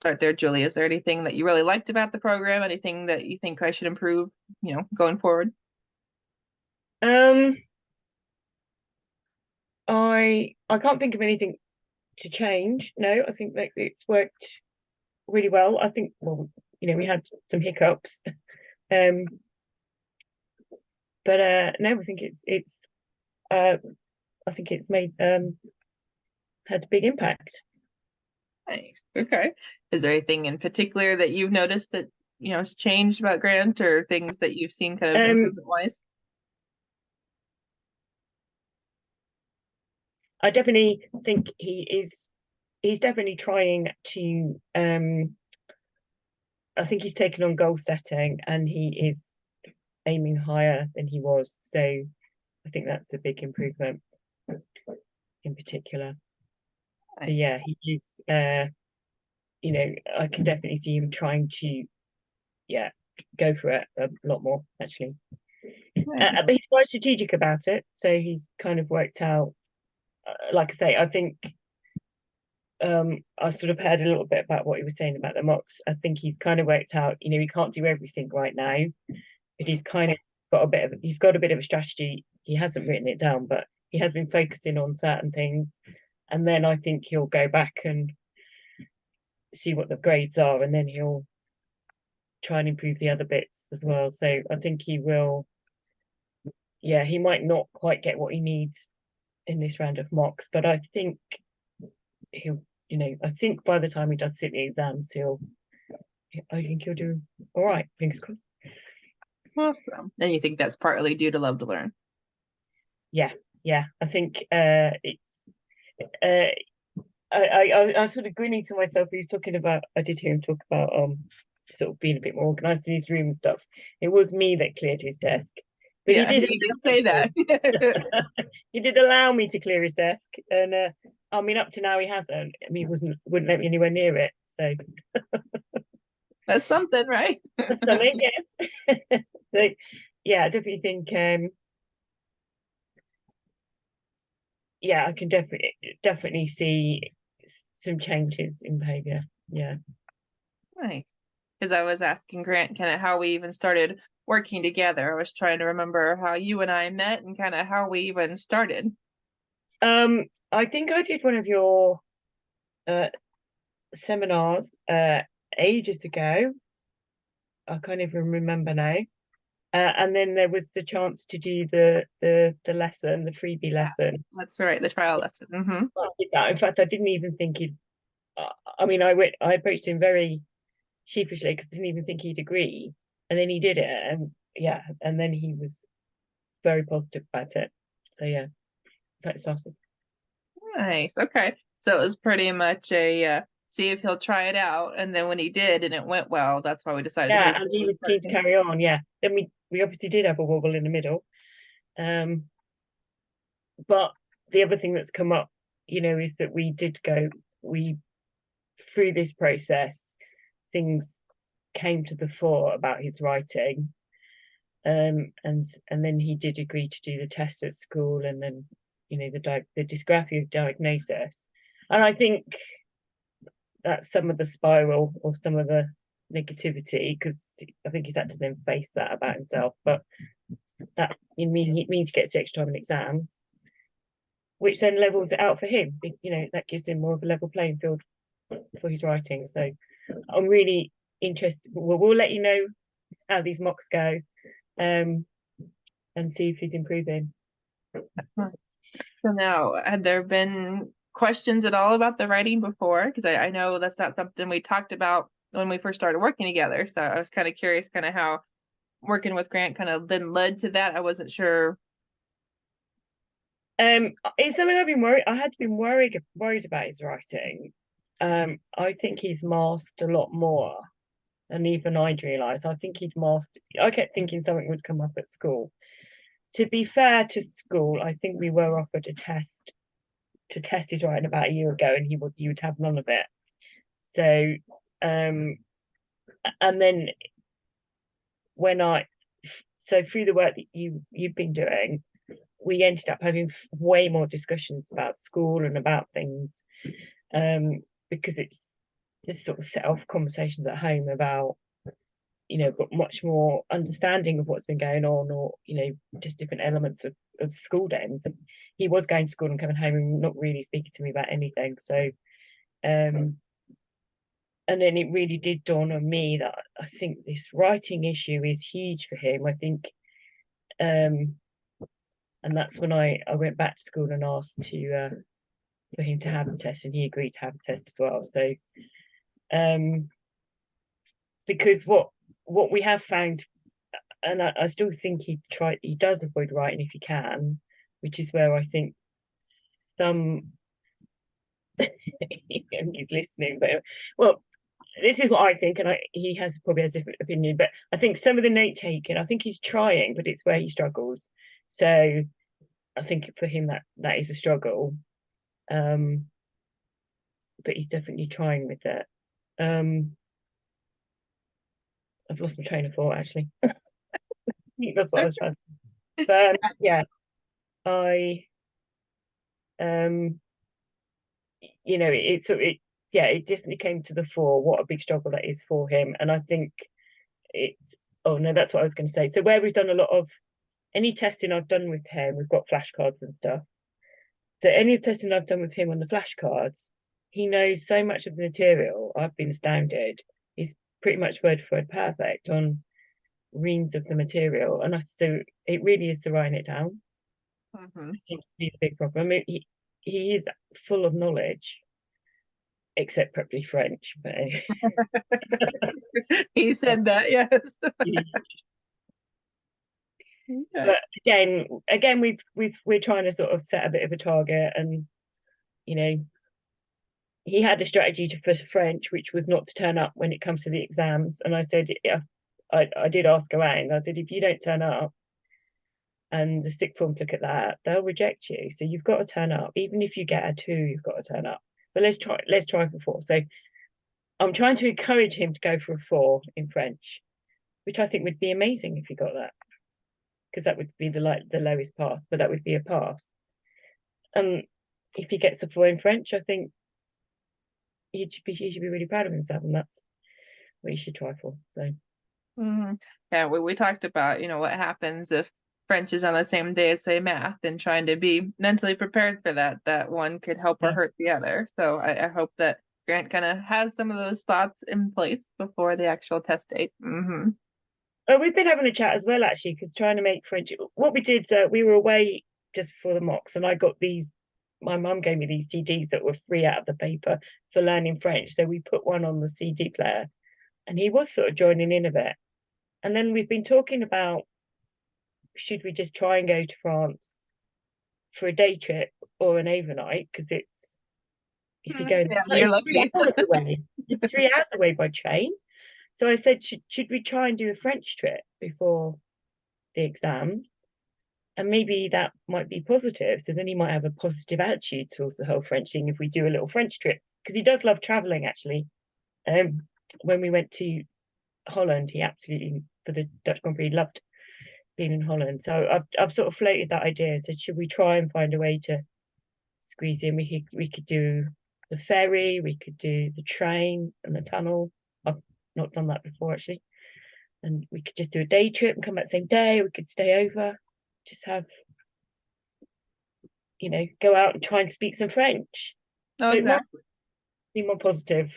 start there, Julie. Is there anything that you really liked about the program? Anything that you think I should improve, going forward? Um, I can't think of anything to change. No, I think that it's worked really well. I think, well, we had some hiccups, um, but no, I think it's uh, I think it's made had a big impact. Nice. Okay. Is there anything in particular that you've noticed that, has changed about Grant or things that you've seen kind of Um, improvement wise? I definitely think he's definitely trying to I think he's taken on goal setting and he is aiming higher than he was. So I think that's a big improvement in particular. So yeah, Nice. he is I can definitely see him trying to, yeah, go for it a lot more actually. Nice. But he's quite strategic about it. So he's kind of worked out, like I say, I think I sort of heard a little bit about what he was saying about the mocks. I think he's kind of worked out, he can't do everything right now, but he's got a bit of a strategy. He hasn't written it down, but he has been focusing on certain things. And then I think he'll go back and see what the grades are, and then he'll try and improve the other bits as well. So I think he will, yeah, he might not quite get what he needs in this round of mocks, but I think he'll, I think by the time he does sit the exams, I think he'll do all right. Fingers crossed. Awesome. And you think that's partly due to love to learn? Yeah, yeah. I think it's uh I'm sort of grinning to myself. He's talking about. I did hear him talk about sort of being a bit more organized in his room and stuff. It was me that cleared his desk, but he Yeah, did you did say allow that. me to. He did allow me to clear his desk, and I mean, up to now he hasn't. I mean, he wouldn't let me anywhere near it. So That's something, right? something, yes. So yeah, I definitely think yeah, I can definitely see some changes in behavior. Yeah. Nice. Because I was asking Grant kind of how we even started working together. I was trying to remember how you and I met and kind of how we even started. I think I did one of your uh seminars ages ago. I can't even remember now. And then there was the chance to do the lesson, the freebie Yes, lesson. that's right, the trial lesson. I did that. In fact, I didn't even think he'd. I mean, I approached him very sheepishly because I didn't even think he'd agree, and then he did it, and yeah, and then he was very positive about it. So yeah, that's how it started. Nice. Okay. So it was pretty much a see if he'll try it out. And then when he did and it went well, that's why we decided to Yeah, move and he forward and was start keen to doing carry on. Yeah, then we obviously did have a wobble in the middle. Um, but the other thing that's come up, is that we through this process, things came to the fore about his writing. And then he did agree to do the test at school, and then the dysgraphia diagnosis. And I think that's some of the spiral or some of the negativity, because I think he's had to then face that about himself. But that it means he gets extra time in exams, which then levels it out for him. That gives him more of a level playing field for his writing. So I'm really interested. We'll let you know how these mocks go, um, and see if he's improving. it. So now, had there been questions at all about the writing before? Because I know that's not something we talked about when we first started working together. So I was kind of curious kind of how working with Grant kind of then led to that. I wasn't sure. It's something I've been worried. I had been worried about his writing. I think he's masked a lot more than even I'd realised. I think he'd masked. I kept thinking something would come up at school. To be fair to school, I think we were offered a test to test his writing about a year ago, and he would have none of it. So, um, and then when I so through the work that you've been doing, we ended up having way more discussions about school and about things, because just sort of set off conversations at home about, got much more understanding of what's been going on, or just different elements of school day. And so he was going to school and coming home and not really speaking to me about anything. So and then it really did dawn on me that I think this writing issue is huge for him. I think and that's when I went back to school and asked to for him to have a test, and he agreed to have a test as well. So because what we have found, and I still think he does avoid writing if he can, which is where I think some he's listening, but well, this is what I think, and he probably has a different opinion, but I think some of the note taking, I think he's trying, but it's where he struggles. So I think for him that is a struggle. But he's definitely trying with it. I've lost my train of thought actually. I think that's what I was trying to. But yeah, I it definitely came to the fore what a big struggle that is for him. And I think it's that's what I was going to say. So where we've done a lot of any testing I've done with him, we've got flashcards and stuff. So any testing I've done with him on the flashcards, he knows so much of the material. I've been astounded. He's pretty much word for word perfect on reams of the material, and so it really is the writing it down. Seems to be the big problem. He is full of knowledge, except probably French. But He said that, yes. Okay. But again, we're trying to sort of set a bit of a target, and he had a strategy for French, which was not to turn up when it comes to the exams. And I said, I did ask around. I said, if you don't turn up, and the sixth forms look at that, they'll reject you. So you've got to turn up. Even if you get a 2, you've got to turn up. But let's try for 4. So I'm trying to encourage him to go for a 4 in French, which I think would be amazing if he got that, because that would be the lowest pass, but that would be a pass. And if he gets a 4 in French, I think he should be really proud of himself, and that's what he should try for. So yeah, we talked about what happens if French is on the same day as say math, and trying to be mentally prepared for that one could help or hurt the other. So I hope that Grant kind of has some of those thoughts in place before the actual test date. Well, we've been having a chat as well, actually, because trying to make French. What we did, we were away just before the mocks, and I got these. My mum gave me these CDs that were free out of the paper for learning French. So we put one on the CD player, and he was sort of joining in a bit. And then we've been talking about, should we just try and go to France for a day trip or an overnight? Because if you go, you're lucky. It's 3 hours away by train. So I said, should we try and do a French trip before the exams? And maybe that might be positive. So then he might have a positive attitude towards the whole French thing if we do a little French trip. Because he does love traveling, actually. When we went to Holland, he absolutely, for the Dutch Grand Prix, loved being in Holland. So I've sort of floated that idea. So should we try and find a way to squeeze in? We could do the ferry, we could do the train and the tunnel. I've not done that before, actually. And we could just do a day trip and come back the same day. We could stay over, just have, go out and try and speak some French. Oh, So exactly. Be more positive.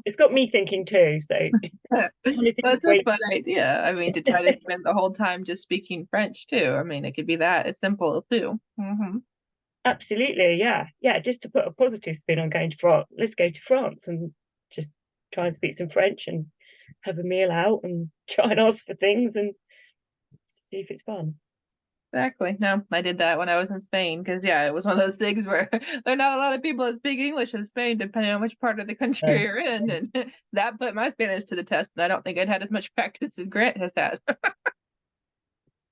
It's got me thinking too. So that's a fun idea. I mean, to try to spend the whole time just speaking French too. I mean, it could be that. It's simple too. Absolutely, yeah. Just to put a positive spin on going to France. Let's go to France and just try and speak some French and have a meal out and try and ask for things and see if it's fun. Exactly. No, I did that when I was in Spain because it was one of those things where there are not a lot of people that speak English in Spain, depending on which part of the country you're in, and that put my Spanish to the test. And I don't think I'd had as much practice as Grant has had.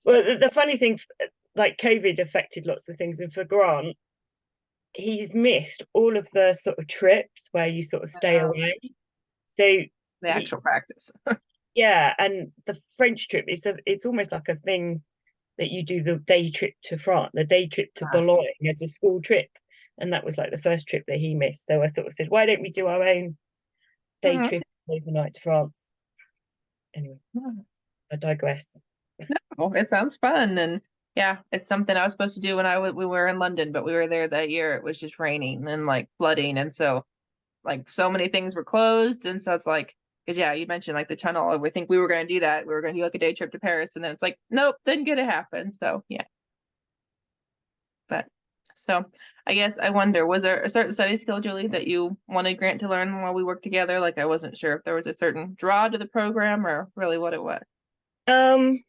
Well, the funny thing, like COVID affected lots of things, and for Grant, he's missed all of the sort of trips where you sort of stay away. So the actual practice. Yeah, and the French trip it's almost like a thing that you do, the day trip to France, the day trip to Boulogne as a school trip. and that was like the first trip that he missed. So I sort of said, why don't we do our own day Mhm. trip overnight to France? Anyway, Mhm. I digress. Oh, it sounds fun. And yeah, it's something I was supposed to do when we were in London, but we were there that year. It was just raining and like flooding. And so like so many things were closed. And so it's like, because yeah, you mentioned like the tunnel. We think we were going to do that. We were going to do like a day trip to Paris. And then it's like, nope, didn't get to happen. So yeah, but so I guess I wonder, was there a certain study skill, Julie, that you wanted Grant to learn while we worked together? Like I wasn't sure if there was a certain draw to the program or really what it was. Um,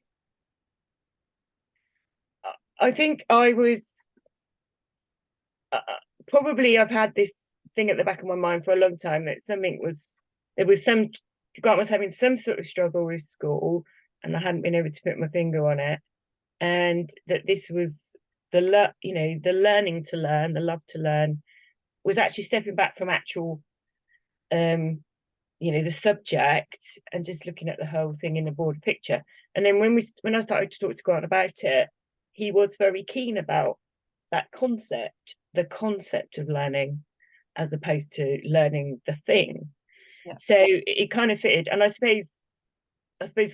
I think I was probably I've had this thing at the back of my mind for a long time that there was some Grant was having some sort of struggle with school, and I hadn't been able to put my finger on it, and that this was the learning to learn, the love to learn, was actually stepping back from actual um the subject and just looking at the whole thing in a broad picture. And then when I started to talk to Grant about it, he was very keen about that the concept of learning, as opposed to learning the thing. Yeah. So it kind of fitted. And I suppose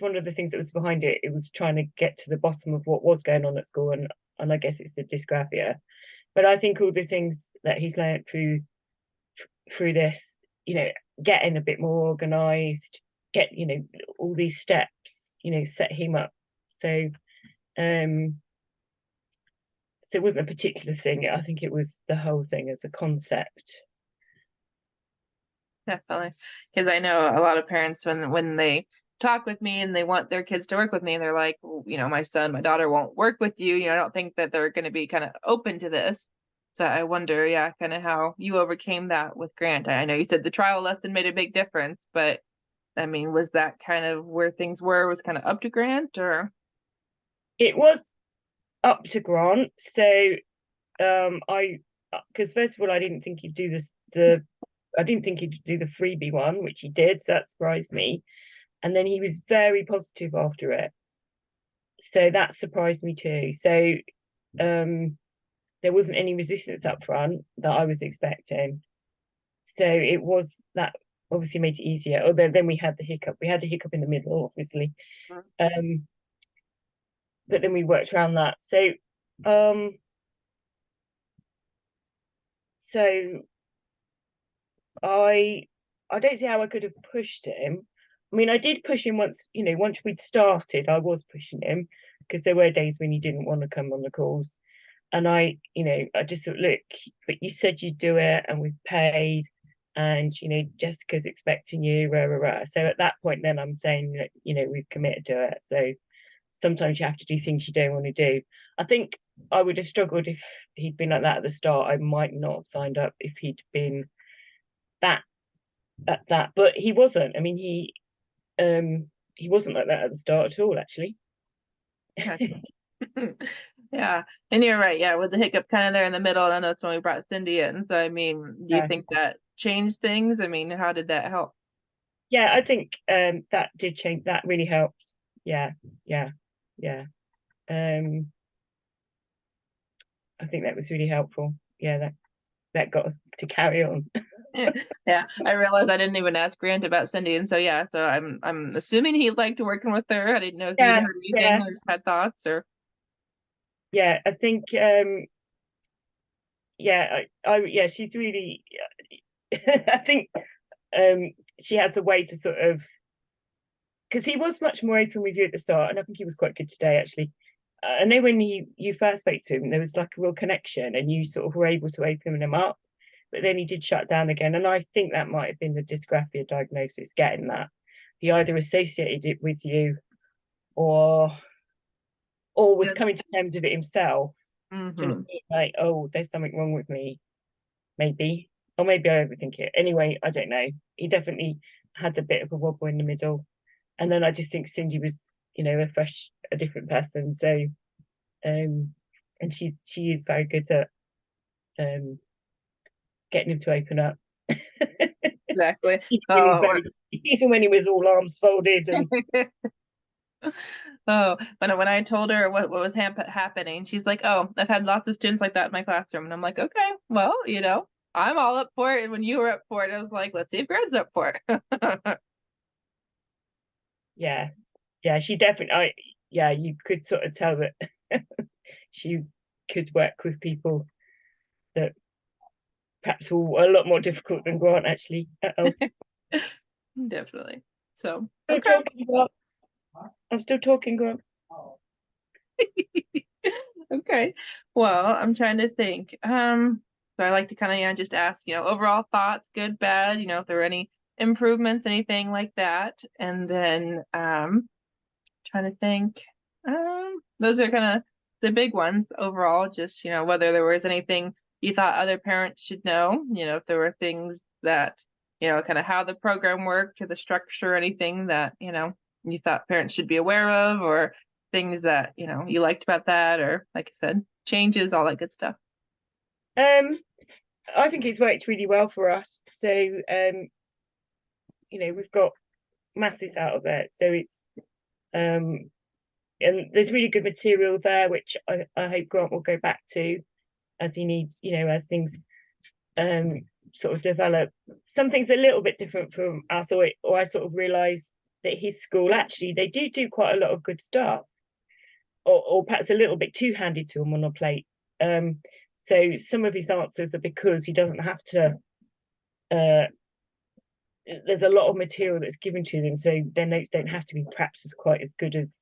one of the things that was behind it, it was trying to get to the bottom of what was going on at school, and I guess it's the dysgraphia. But I think all the things that he's learned through this, getting a bit more organized, all these steps, set him up. So um so it wasn't a particular thing. I think it was the whole thing as a concept. Definitely. Because I know a lot of parents when they talk with me and they want their kids to work with me, and they're like, well, my son, my daughter won't work with you. I don't think that they're going to be kind of open to this. So I wonder, yeah, kind of how you overcame that with Grant. I know you said the trial lesson made a big difference, but I mean, was that kind of where things were, was kind of up to Grant or? It was up to Grant. So I because first of all, I didn't think he'd do I didn't think he'd do the freebie one, which he did, so that surprised me. And then he was very positive after it. So that surprised me too. So um there wasn't any resistance up front that I was expecting. So it was that obviously made it easier. Although then we had the hiccup. We had the hiccup in the middle, obviously. Um, but then we worked around that. Um, so I I don't see how I could have pushed him. I mean, I did push him once, once we'd started, I was pushing him because there were days when he didn't want to come on the calls. And I just thought, look, but you said you'd do it and we've paid, and Jessica's expecting you, rah, rah, rah. So at that point, then I'm saying that, we've committed to it. So sometimes you have to do things you don't want to do. I think I would have struggled if he'd been like that at the start. I might not have signed up if he'd been that at that, but he wasn't. I mean, he wasn't like that at the start at all, actually. Gotcha. Yeah, and you're right. Yeah, with the hiccup kind of there in the middle, and that's when we brought Cindy in. So, I mean, do you Yeah, think that changed things? I mean, how did that help? yeah, I think that did change. That really helped. Yeah, yeah, yeah. Um, I think that was really helpful. Yeah, that got us to carry on. Yeah, I realized I didn't even ask Grant about Cindy, and so yeah, so I'm assuming he liked working with her. I didn't know if you'd Yeah, heard anything yeah, or just had thoughts or. yeah. I think yeah, yeah, she's really. I think um she has a way to sort of, because he was much more open with you at the start, and I think he was quite good today actually. I know when you first spoke to him, there was like a real connection, and you sort of were able to open him up. But then he did shut down again, and I think that might have been the dysgraphia diagnosis getting that. He either associated it with you, or was Yes. coming to terms with it himself. Do you know what Mm-hmm. I mean? Like, oh, there's something wrong with me, maybe, or maybe I overthink it. Anyway, I don't know. He definitely had a bit of a wobble in the middle, and then I just think Cindy was, a different person. So, and she is very good at um getting him to open up. Exactly. Even when he's Oh, very, even when he was all arms folded and Oh, when I told her what was happening, she's like, "Oh, I've had lots of students like that in my classroom," and I'm like, "Okay, well, I'm all up for it." And when you were up for it, I was like, "Let's see if Greg's up for it." Yeah, yeah, she definitely. Yeah, you could sort of tell that she could work with people that perhaps were a lot more difficult than Grant actually. Uh-oh. Definitely. So, Still okay. talking, Grant. I'm still talking, Grant. Okay. Well, I'm trying to think. So I like to kind of, just ask, overall thoughts, good, bad, if there were any improvements, anything like that. And then trying to think. Those are kind of the big ones overall, just, whether there was anything you thought other parents should know, if there were things that, kind of how the program worked or the structure, anything that, you thought parents should be aware of, or things that, you liked about that, or like I said, changes, all that good stuff. Um, I think it's worked really well for us. So, we've got masses out of it. So it's um, and there's really good material there, which I hope Grant will go back to as he needs, as things sort of develop. Some things a little bit different from us, or I sort of realised that his school actually they do quite a lot of good stuff, or perhaps a little bit too handy to him on a plate. So some of his answers are because he doesn't have to. Uh, there's a lot of material that's given to them, so their notes don't have to be perhaps as quite as good as.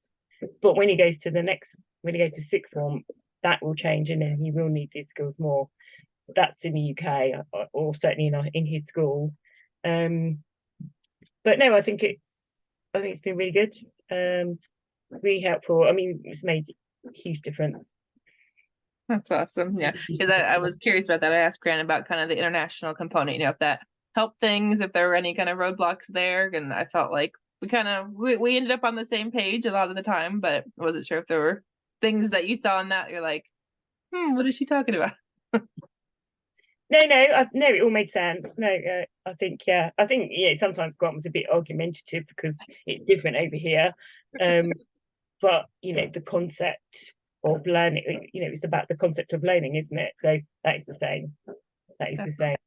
But when he goes to sixth form, that will change, and then he will need these skills more. That's in the UK, or certainly in his school. But no, I think it's been really good, really helpful. I mean, it's made a huge difference. That's awesome. Yeah. Because I was curious about that. I asked Grant about kind of the international component, if that helped things, if there were any kind of roadblocks there. And I felt like we ended up on the same page a lot of the time, but I wasn't sure if there were things that you saw in that you're like, what is she talking about? No, it all made sense. No, I think sometimes Grant was a bit argumentative because it's different over here. But the concept of learning, it's about the concept of learning, isn't it? So that is the same. That is the same.